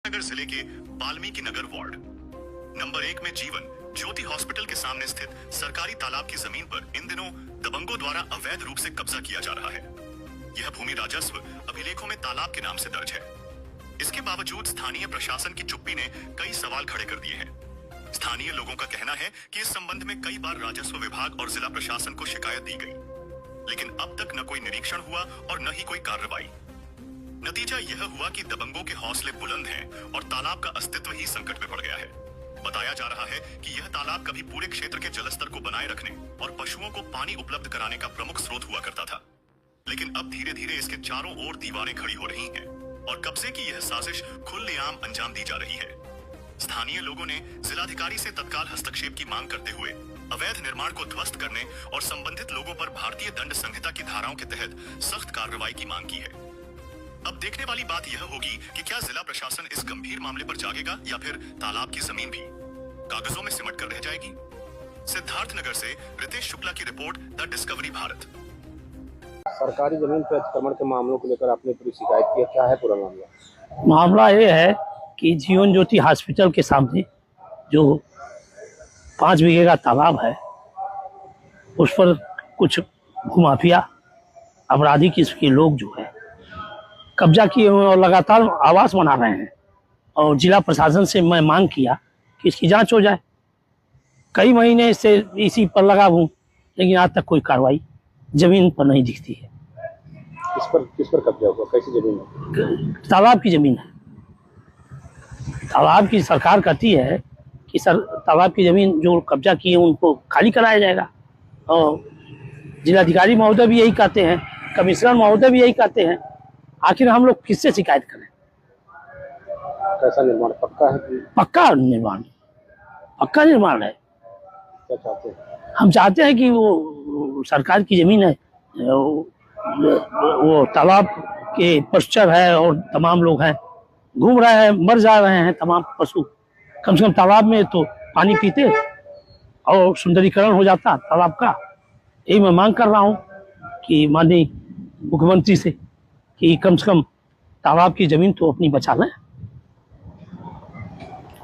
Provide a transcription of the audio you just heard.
नगर जिले के Valmiki Nagar ward number 1 में जीवन ज्योति हॉस्पिटल के सामने स्थित सरकारी तालाब की जमीन पर इन दिनों दबंगों द्वारा अवैध रूप से कब्जा किया जा रहा है। यह भूमि राजस्व अभिलेखों में तालाब के नाम से दर्ज है। इसके बावजूद स्थानीय प्रशासन की चुप्पी ने कई सवाल खड़े कर दिए हैं। स्थानीय लोगों का कहना है कि इस संबंध में कई बार राजस्व विभाग और जिला प्रशासन को शिकायत दी गई, लेकिन अब तक न कोई निरीक्षण हुआ और न ही कोई कार्रवाई। नतीजा यह हुआ कि दबंगों के हौसले बुलंद हैं और तालाब का अस्तित्व ही संकट में पड़ गया है। बताया जा रहा है कि यह तालाब कभी पूरे क्षेत्र के जलस्तर को बनाए रखने और पशुओं को पानी उपलब्ध कराने का प्रमुख स्रोत हुआ करता था, लेकिन अब धीरे धीरे इसके चारों ओर दीवारें खड़ी हो रही हैं और कब्जे की यह साजिश खुलेआम अंजाम दी जा रही है। स्थानीय लोगों ने जिलाधिकारी से तत्काल हस्तक्षेप की मांग करते हुए अवैध निर्माण को ध्वस्त करने और संबंधित लोगों पर भारतीय दंड संहिता की धाराओं के तहत सख्त कार्रवाई की मांग की है। अब देखने वाली बात यह होगी कि क्या जिला प्रशासन इस गंभीर मामले पर जागेगा या फिर तालाब की जमीन भी कागजों में सिमट कर रह जाएगी। सिद्धार्थनगर से रितेश शुक्ला की रिपोर्ट, द डिस्कवरी भारत। सरकारी जमीन पर अतिक्रमण के मामलों को लेकर आपने पूरी शिकायत की, क्या है पूरा मामला? मामला ये है कि जीवन ज्योति हॉस्पिटल के सामने जो 5 बीघे का तालाब है, उस पर कुछ भूमाफिया अपराधी किस्म के लोग जो है कब्जा किए हुए और लगातार आवास बना रहे हैं। और जिला प्रशासन से मैं मांग किया कि इसकी जांच हो जाए। कई महीने से इसी पर लगा हूँ, लेकिन आज तक कोई कार्रवाई जमीन पर नहीं दिखती है। किस पर कब्जा हुआ? कैसी जमीन है? तालाब की जमीन है। तालाब की सरकार कहती है कि तालाब की जमीन जो कब्जा की है उनको खाली कराया जाएगा, और जिलाधिकारी महोदय भी यही कहते हैं, कमिश्नर महोदय भी यही कहते हैं। आखिर हम लोग किससे शिकायत करें? कैसा निर्माण? पक्का है कि? पक्का निर्माण, पक्का निर्माण है। क्या चाहते हैं? हम चाहते हैं कि वो सरकार की जमीन है, वो तालाब के पश्चर है और तमाम लोग हैं, घूम रहे हैं, मर जा रहे हैं तमाम पशु। कम से कम तालाब में तो पानी पीते और सुंदरीकरण हो जाता तालाब का। यही मैं मांग कर रहा हूँ कि माननीय मुख्यमंत्री से कि कम से कम तालाब की जमीन तो अपनी बचा लें।